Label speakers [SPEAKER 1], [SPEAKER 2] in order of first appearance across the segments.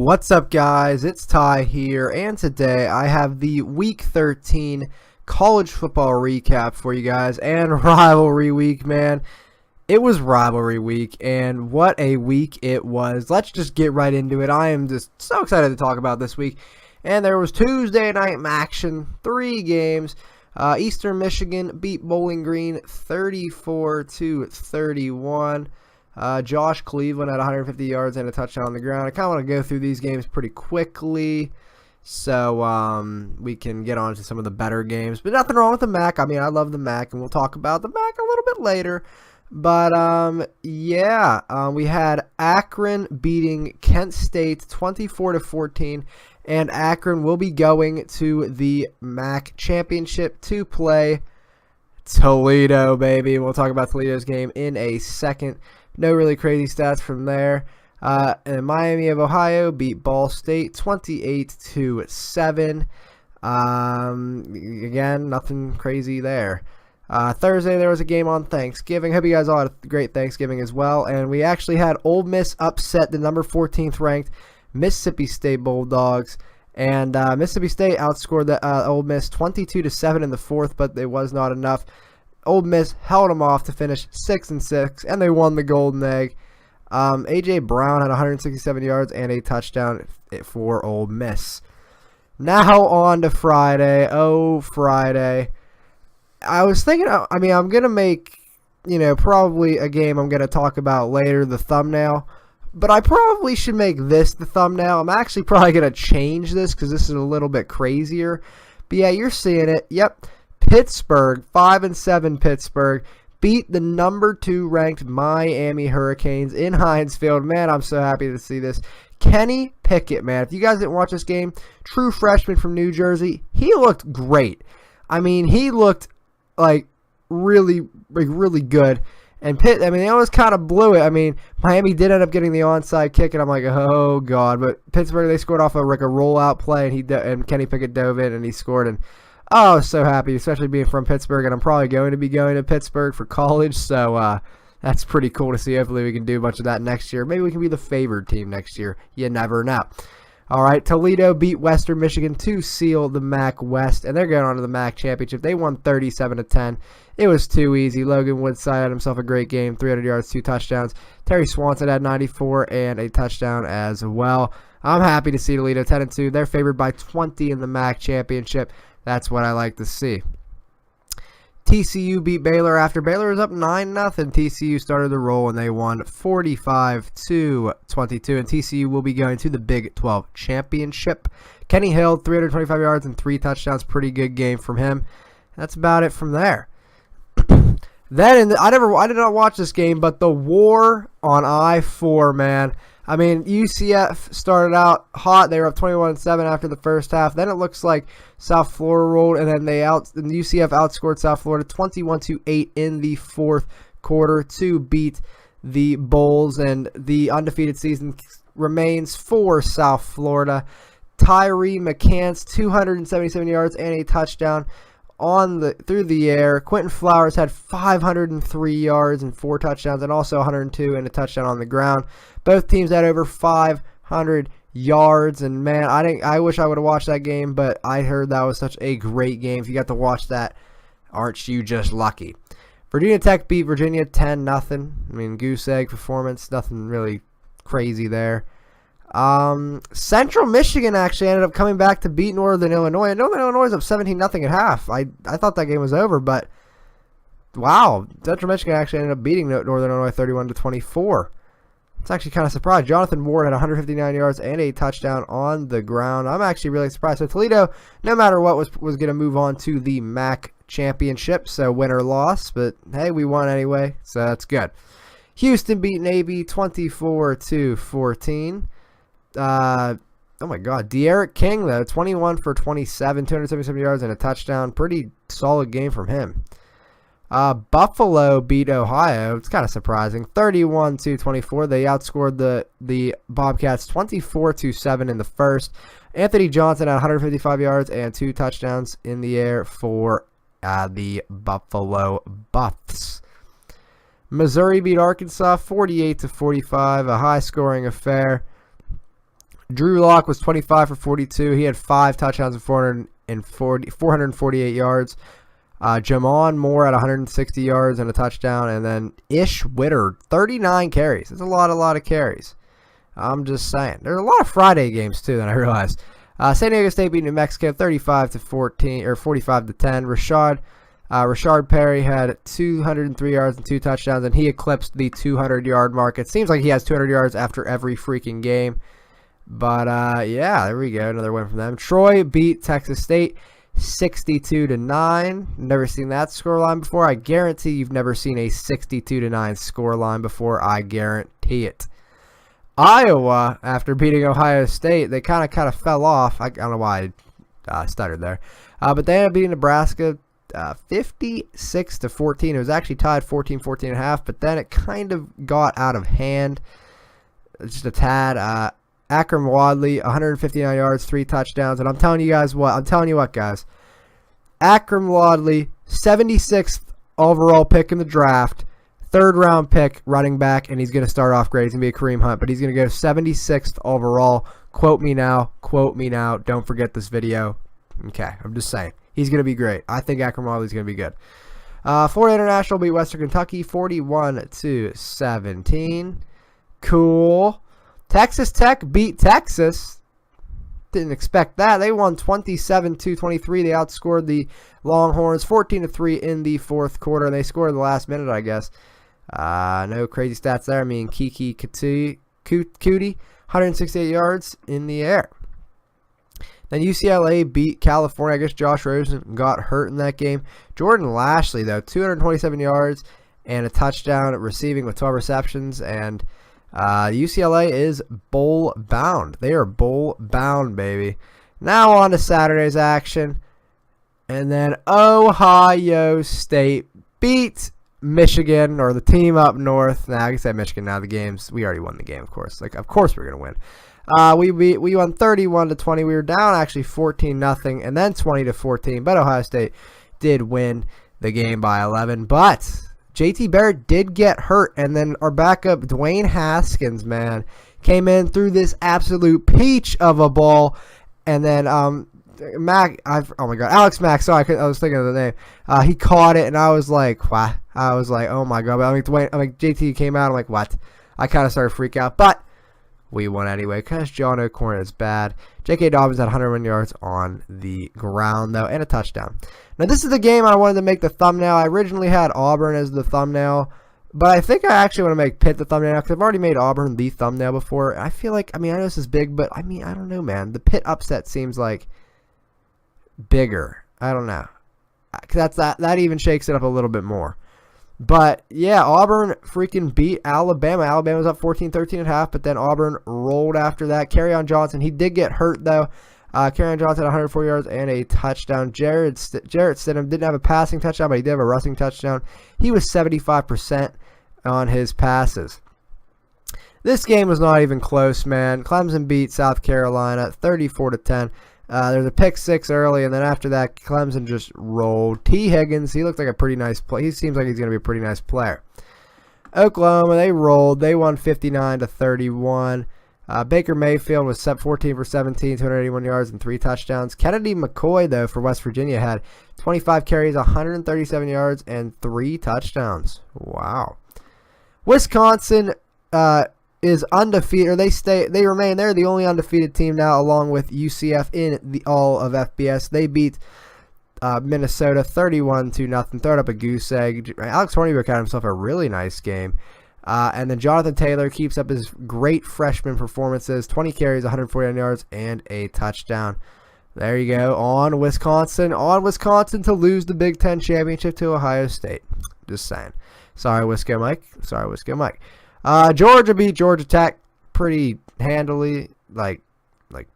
[SPEAKER 1] What's up, guys? It's Ty here, and today I have the Week 13 college football recap for you guys, and rivalry week, man. It was rivalry week, and what a week it was. Let's just get right into it. I am just so excited to talk about this week. And there was Tuesday night action, 3 games. Eastern Michigan beat Bowling Green 34-31. Josh Cleveland had 150 yards and a touchdown on the ground. I kind of want to go through these games pretty quickly so we can get on to some of the better games. But nothing wrong with the MAC. I mean, I love the MAC, and we'll talk about the MAC a little bit later. But, we had Akron beating Kent State 24-14. And Akron will be going to the MAC championship to play Toledo, baby. We'll talk about Toledo's game in a second. No really crazy stats from there. And Miami of Ohio beat Ball State 28-7. Again, nothing crazy there. Thursday, there was a game on Thanksgiving. Hope you guys all had a great Thanksgiving as well. And we actually had Ole Miss upset the number 14th ranked Mississippi State Bulldogs. And Mississippi State outscored the Ole Miss 22-7 in the fourth, but it was not enough. Ole Miss held them off to finish 6-6, and they won the Golden Egg. A.J. Brown had 167 yards and a touchdown for Ole Miss. Now on to Friday. Oh, Friday. I was thinking, I'm going to make, probably a game I'm going to talk about later, the thumbnail. But I probably should make this the thumbnail. I'm actually probably going to change this because this is a little bit crazier. But yeah, you're seeing it. Yep. Pittsburgh, 5-7 Pittsburgh, beat the number 2 ranked Miami Hurricanes in Heinz Field. Man, I'm so happy to see this. Kenny Pickett, man. If you guys didn't watch this game, true freshman from New Jersey, he looked great. I mean, he looked like really good. And Pitt, they almost kind of blew it. I mean, Miami did end up getting the onside kick, and I'm like, oh, God. But Pittsburgh, they scored off a rollout play, and Kenny Pickett dove in, and he scored. And oh, so happy, especially being from Pittsburgh, and I'm probably going to be going to Pittsburgh for college, so that's pretty cool to see. Hopefully we can do a bunch of that next year. Maybe we can be the favored team next year. You never know. All right, Toledo beat Western Michigan to seal the MAC West, and they're going on to the MAC championship. They won 37-10. It was too easy. Logan Woodside had himself a great game, 300 yards, 2 touchdowns. Terry Swanson had 94 and a touchdown as well. I'm happy to see Toledo 10-2. They're favored by 20 in the MAC championship. That's what I like to see. TCU beat Baylor after Baylor was up 9-0. TCU started the roll and they won 45-22. And TCU will be going to the Big 12 championship. Kenny Hill, 325 yards and 3 touchdowns. Pretty good game from him. That's about it from there. Then I did not watch this game, but the war on I-4, man. I mean, UCF started out hot. They were up 21-7 after the first half. Then it looks like South Florida rolled, and then UCF outscored South Florida 21-8 in the fourth quarter to beat the Bulls, and the undefeated season remains for South Florida. Tyree McCants, 277 yards and a touchdown through the air. Quentin Flowers had 503 yards and 4 touchdowns, and also 102 and a touchdown on the ground. Both teams had over 500 yards, and man, I wish I would have watched that game, but I heard that was such a great game. If you got to watch that, aren't you just lucky? Virginia Tech beat Virginia 10-0. I mean, goose egg performance, nothing really crazy there. Central Michigan actually ended up coming back to beat Northern Illinois. And Northern Illinois is up 17-0 at half. I thought that game was over, but wow, Central Michigan actually ended up beating Northern Illinois 31-24. It's actually kind of surprised. Jonathan Ward had 159 yards and a touchdown on the ground. I'm actually really surprised. So Toledo, no matter what, was going to move on to the MAC championship. So win or loss, but hey, we won anyway, so that's good. Houston beat Navy 24-14. Oh my God, De'Aaron King though, 21 for 27, 277 yards and a touchdown. Pretty solid game from him. Buffalo beat Ohio. It's kind of surprising, 31-24. They outscored the Bobcats 24-7 in the first. Anthony Johnson had 155 yards and 2 touchdowns in the air for the Buffalo Buffs. Missouri beat Arkansas 48-45, a high-scoring affair. Drew Lock was 25 for 42. He had 5 touchdowns and 448 yards. Jamon Moore at 160 yards and a touchdown. And then Ish Witter, 39 carries. That's a lot of carries. I'm just saying. There's a lot of Friday games, too, that I realized. San Diego State beat New Mexico 35-14 or 45-10. Rashard Perry had 203 yards and 2 touchdowns, and he eclipsed the 200-yard mark. It seems like he has 200 yards after every freaking game. But, yeah, there we go. Another win from them. Troy beat Texas State 62-9. Never seen that scoreline before. I guarantee you've never seen a 62-9 scoreline before. I guarantee it. Iowa, after beating Ohio State, they kind of fell off. I don't know why I stuttered there. But they ended up beating Nebraska 56-14. It was actually tied 14-14.5, but then it kind of got out of hand just a tad. Akram Wadley, 159 yards, 3 touchdowns. And I'm telling you what, guys. Akram Wadley, 76th overall pick in the draft. 3rd round pick, running back, and he's going to start off great. He's going to be a Kareem Hunt, but he's going to go 76th overall. Quote me now. Don't forget this video. Okay, I'm just saying. He's going to be great. I think Akram Wadley's going to be good. Florida International beat Western Kentucky 41-17. Cool. Texas Tech beat Texas. Didn't expect that. They won 27-23. They outscored the Longhorns 14-3 in the 4th quarter. They scored in the last minute, I guess. No crazy stats there. I mean, Kiki Cootie, 168 yards in the air. Then UCLA beat California. I guess Josh Rosen got hurt in that game. Jordan Lashley, though, 227 yards and a touchdown receiving with 12 receptions. And UCLA is bowl bound. They are bowl bound, baby. Now on to Saturday's action. And then Ohio State beat Michigan, or the team up north. Now, I can say Michigan now. The games, we already won the game, of course. Of course we're going to win. We won 31-20. We were down actually 14-0 and then 20-14. But Ohio State did win the game by 11. But JT Barrett did get hurt, and then our backup Dwayne Haskins, man, came in through this absolute peach of a ball, and then oh my God, Alex Mack. Sorry, I was thinking of the name. He caught it, and I was like, what? I was like, oh my God. But JT came out. I'm like, what? I kind of started to freak out, but we won anyway because John O'Corn is bad. J.K. Dobbins had 101 yards on the ground, though, and a touchdown. Now, this is the game I wanted to make the thumbnail. I originally had Auburn as the thumbnail, but I think I actually want to make Pitt the thumbnail because I've already made Auburn the thumbnail before. I feel like, I know this is big, but I don't know, man. The Pitt upset seems like bigger. I don't know. That even shakes it up a little bit more. But, yeah, Auburn freaking beat Alabama. Alabama was up 14-13.5, but then Auburn rolled after that. Kerryon Johnson, he did get hurt, though. Kerryon Johnson had 104 yards and a touchdown. Jarrett Stidham didn't have a passing touchdown, but he did have a rushing touchdown. He was 75% on his passes. This game was not even close, man. Clemson beat South Carolina 34-10. There's a pick 6 early, and then after that, Clemson just rolled. T. Higgins, he looked like a pretty nice player. He seems like he's going to be a pretty nice player. Oklahoma, they rolled. They won 59-31. Baker Mayfield was set 14 for 17, 281 yards and 3 touchdowns. Kennedy McCoy, though, for West Virginia had 25 carries, 137 yards, and 3 touchdowns. Wow. Wisconsin is undefeated, or they remain. They're the only undefeated team now, along with UCF in all of FBS. They beat Minnesota 31-0. Throwing up a goose egg. Alex Hornibrook had himself a really nice game. And then Jonathan Taylor keeps up his great freshman performances. 20 carries, 149 yards, and a touchdown. There you go. On Wisconsin to lose the Big Ten championship to Ohio State. Just saying. Sorry, Wisco Mike. Georgia beat Georgia Tech pretty handily, like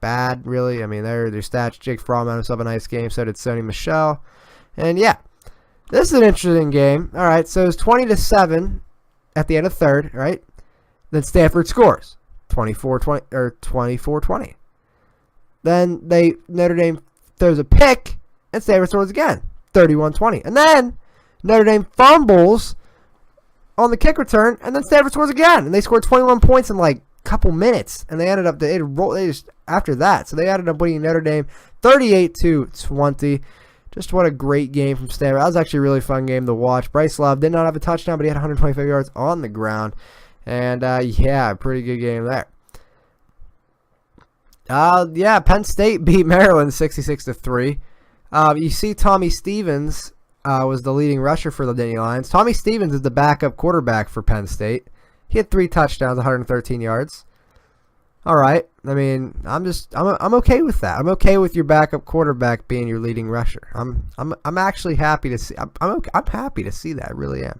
[SPEAKER 1] bad, really. I mean, their stats. Jake Fromm had himself a nice game. So did Sony Michel. And yeah, this is an interesting game. All right, so it's 20-7 at the end of third, right? Then Stanford scores 24-20 or 24-20. Then Notre Dame throws a pick, and Stanford scores again, 31-20. And then Notre Dame fumbles on the kick return, and then Stanford scores again, and they scored 21 points in like couple minutes, and they ended up after that. So they ended up winning Notre Dame 38-20. Just what a great game from Stanford. That was actually a really fun game to watch. Bryce Love did not have a touchdown, but he had 125 yards on the ground. And, yeah, pretty good game there. Yeah, Penn State beat Maryland 66-3. You see Tommy Stevens was the leading rusher for the Nittany Lions. Tommy Stevens is the backup quarterback for Penn State. He had 3 touchdowns, 113 yards. All right. I mean, I'm okay with that. I'm okay with your backup quarterback being your leading rusher. I'm actually happy to see. I'm happy to see that. I really am.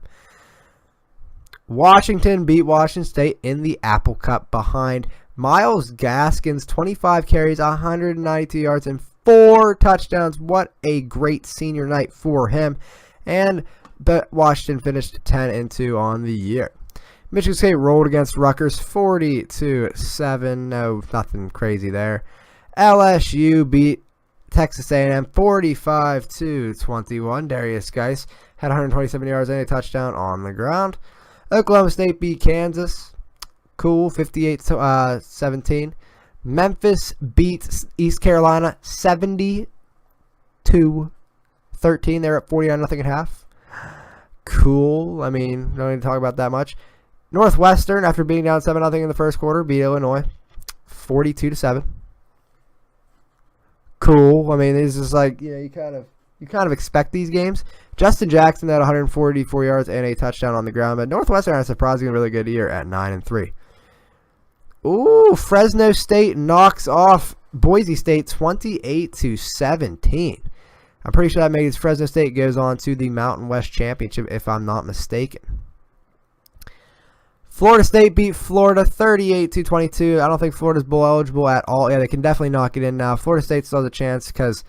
[SPEAKER 1] Washington beat Washington State in the Apple Cup behind Myles Gaskins, 25 carries, 192 yards, and 4 touchdowns. What a great senior night for him. But Washington finished 10-2 on the year. Michigan State rolled against Rutgers 40-7. No, nothing crazy there. LSU beat Texas A&M 45-21. Darius Geis had 127 yards and a touchdown on the ground. Oklahoma State beat Kansas. Cool, 58-17. Memphis beat East Carolina 72-13. They're at 49-0 at half. Cool. I mean, don't need to talk about that much. Northwestern, after being down 7-0 in the first quarter, beat Illinois 42-7. Cool. I mean, it's just like, you kind of expect these games. Justin Jackson had 144 yards and a touchdown on the ground, but Northwestern had a surprisingly really good year at 9-3. Ooh, Fresno State knocks off Boise State 28-17. I'm pretty sure that means Fresno State goes on to the Mountain West Championship, if I'm not mistaken. Florida State beat Florida 38-22. I don't think Florida's bowl eligible at all. Yeah, they can definitely knock it in now. Florida State still has a chance because,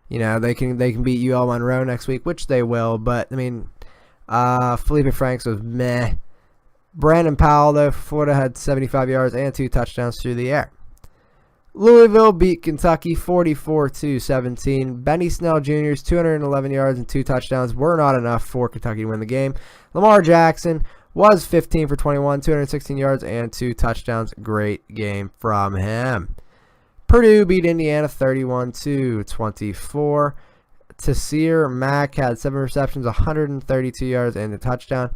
[SPEAKER 1] they can beat UL Monroe next week, which they will. But I mean, Felipe Franks was meh. Brandon Powell, though, for Florida had 75 yards and 2 touchdowns through the air. Louisville beat Kentucky 44-17. Benny Snell Jr.'s 211 yards and 2 touchdowns were not enough for Kentucky to win the game. Lamar Jackson was 15 for 21, 216 yards and 2 touchdowns. Great game from him. Purdue beat Indiana 31-24. Taseer Mack had 7 receptions, 132 yards and a touchdown.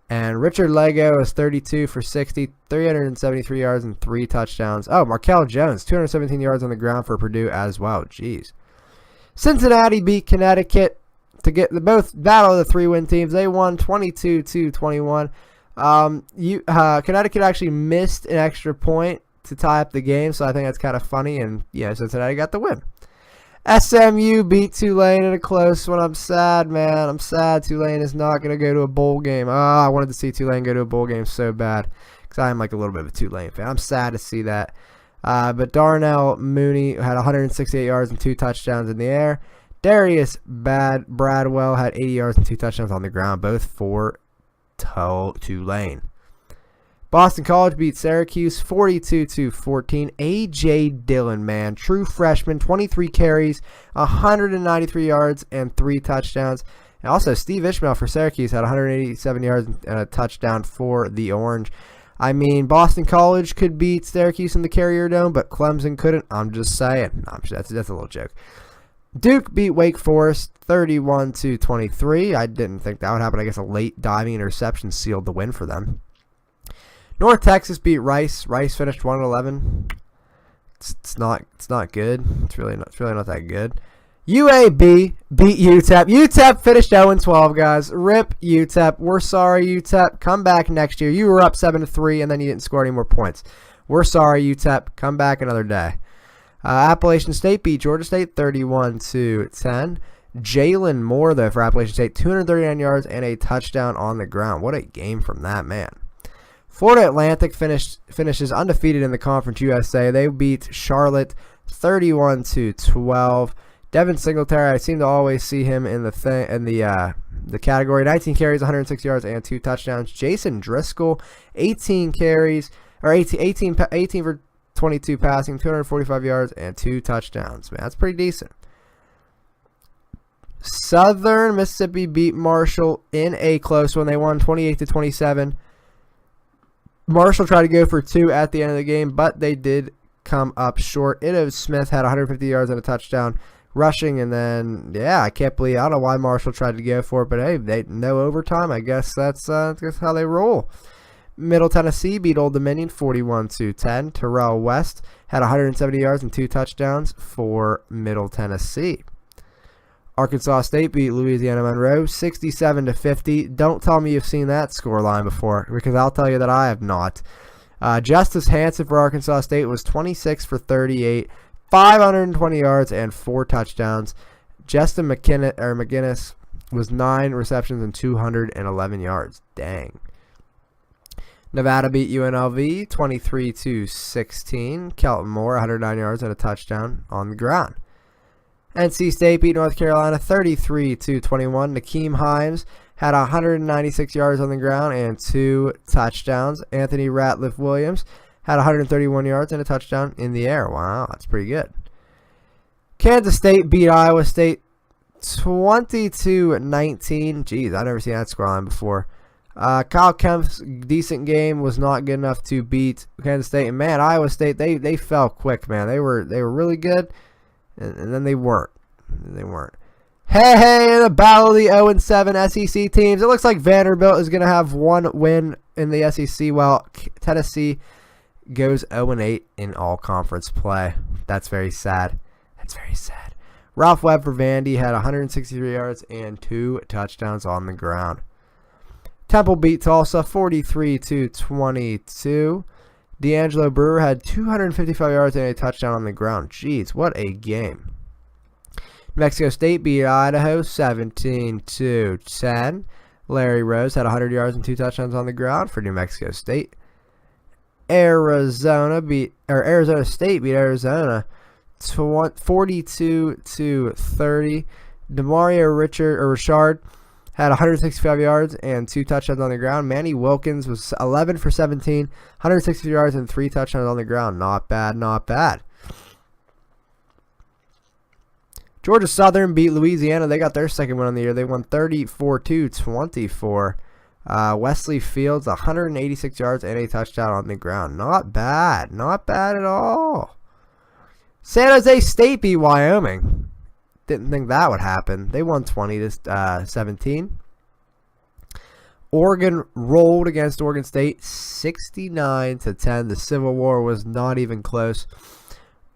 [SPEAKER 1] And Richard Lego is 32 for 60, 373 yards and 3 touchdowns. Oh, Markel Jones, 217 yards on the ground for Purdue as well. Jeez. Cincinnati beat Connecticut to get both battle of the 3-win teams. They won 22-21. Connecticut actually missed an extra point to tie up the game, so I think that's kind of funny. And yeah, Cincinnati got the win. SMU beat Tulane in a close one. I'm sad, man. I'm sad Tulane is not going to go to a bowl game. I wanted to see Tulane go to a bowl game so bad because I'm like a little bit of a Tulane fan. I'm sad to see that. But Darnell Mooney had 168 yards and 2 touchdowns in the air. Darius Bradwell had 80 yards and 2 touchdowns on the ground, both for Tulane. Boston College beat Syracuse 42-14. A.J. Dillon, man, true freshman, 23 carries, 193 yards, and 3 touchdowns. And also, Steve Ishmael for Syracuse had 187 yards and a touchdown for the Orange. I mean, Boston College could beat Syracuse in the Carrier Dome, but Clemson couldn't. I'm just saying. No, that's a little joke. Duke beat Wake Forest 31-23. I didn't think that would happen. I guess a late diving interception sealed the win for them. North Texas beat Rice. Rice finished 1-11. It's not good. It's really not that good. UAB beat UTEP. UTEP finished 0-12, guys. Rip UTEP. We're sorry, UTEP. Come back next year. You were up 7-3, and then you didn't score any more points. We're sorry, UTEP. Come back another day. Appalachian State beat Georgia State 31-10. Jalen Moore, though, for Appalachian State, 239 yards and a touchdown on the ground. What a game from that man. Florida Atlantic finishes undefeated in the Conference USA. They beat Charlotte 31-12. Devin Singletary, I seem to always see him in the category. 19 carries, 106 yards, and 2 touchdowns. Jason Driscoll, 18 carries, or 18 for 22 passing, 245 yards, and 2 touchdowns. Man, that's pretty decent. Southern Mississippi beat Marshall in a close one. They won 28-27. Marshall tried to go for 2 at the end of the game, but they did come up short. Ito Smith had 150 yards and a touchdown rushing, and then, yeah, I can't believe, I don't know why Marshall tried to go for it, but hey, they no overtime. I guess that's how they roll. Middle Tennessee beat Old Dominion 41-10. Terrell West had 170 yards and 2 touchdowns for Middle Tennessee. Arkansas State beat Louisiana Monroe 67-50. Don't tell me you've seen that scoreline before, because I'll tell you that I have not. Justice Hansen for Arkansas State was 26 for 38, 520 yards and 4 touchdowns. Justin McGinnis was 9 receptions and 211 yards. Dang. Nevada beat UNLV 23-16. Kelton Moore 109 yards and a touchdown on the ground. NC State beat North Carolina 33-21. Nakeem Himes had 196 yards on the ground and 2 touchdowns. Anthony Ratliff Williams had 131 yards and a touchdown in the air. Wow, that's pretty good. Kansas State beat Iowa State 22-19. Jeez, I've never seen that scoreline before. Kyle Kemp's decent game was not good enough to beat Kansas State. And man, Iowa State, they fell quick, man. They were really good, and then they weren't. Hey, the battle of the 0-7 SEC teams. It looks like Vanderbilt is going to have 1 win in the SEC, while Tennessee goes 0-8 in all-conference play. That's very sad. Ralph Webb for Vandy had 163 yards and 2 touchdowns on the ground. Temple beat Tulsa 43-22. D'Angelo Brewer had 255 yards and a touchdown on the ground. Jeez, what a game. New Mexico State beat Idaho 17-10. Larry Rose had 100 yards and 2 touchdowns on the ground for New Mexico State. Arizona State beat Arizona 42-30. Demario Richard had 165 yards and 2 touchdowns on the ground. Manny Wilkins was 11 for 17, 160 yards and 3 touchdowns on the ground. Not bad. Georgia Southern beat Louisiana. They got their second win on the year. They won 34-24. Wesley Fields, 186 yards and a touchdown on the ground. Not bad at all. San Jose State beat Wyoming. Didn't think that would happen. They won 20-17. Oregon rolled against Oregon State 69-10. The Civil War was not even close.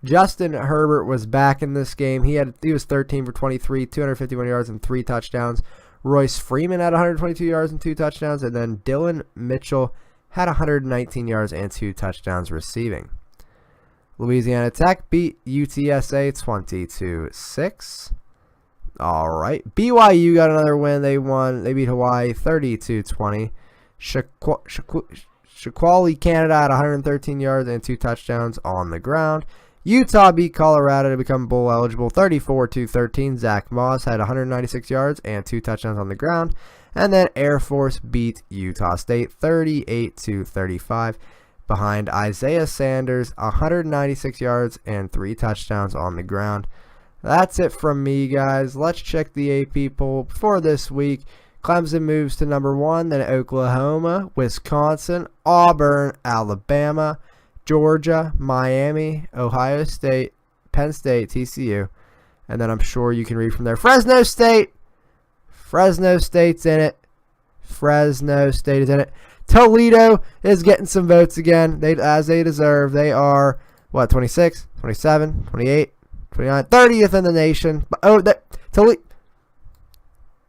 [SPEAKER 1] Justin Herbert was back in this game. He was 13 for 23, 251 yards and 3 touchdowns. Royce Freeman had 122 yards and 2 touchdowns, and then Dylan Mitchell had 119 yards and 2 touchdowns receiving. Louisiana Tech beat UTSA 20-6. All right. BYU got another win. They beat Hawaii 30-20. Shaquali Canada had 113 yards and 2 touchdowns on the ground. Utah beat Colorado to become bowl eligible 34-13. Zach Moss had 196 yards and 2 touchdowns on the ground. And then Air Force beat Utah State 38-35. Behind Isaiah Sanders, 196 yards and 3 touchdowns on the ground. That's it from me, guys. Let's check the AP poll for this week. Clemson moves to number 1, then Oklahoma, Wisconsin, Auburn, Alabama, Georgia, Miami, Ohio State, Penn State, TCU. And then I'm sure you can read from there. Fresno State. Fresno State's in it. Fresno State is in it. Toledo is getting some votes again, as they deserve. They are, 26, 27, 28, 29, 30th in the nation.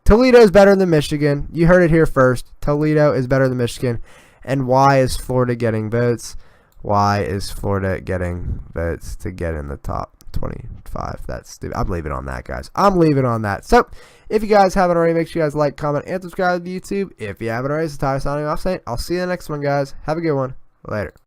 [SPEAKER 1] Toledo is better than Michigan. You heard it here first. Toledo is better than Michigan. And why is Florida getting votes? Why is Florida getting votes to get in the top 25? That's stupid. I'm leaving on that, guys. So, if you guys haven't already, make sure you guys like, comment, and subscribe to YouTube. If you haven't already, it's Tyler signing off saying, I'll see you in the next one, guys. Have a good one. Later.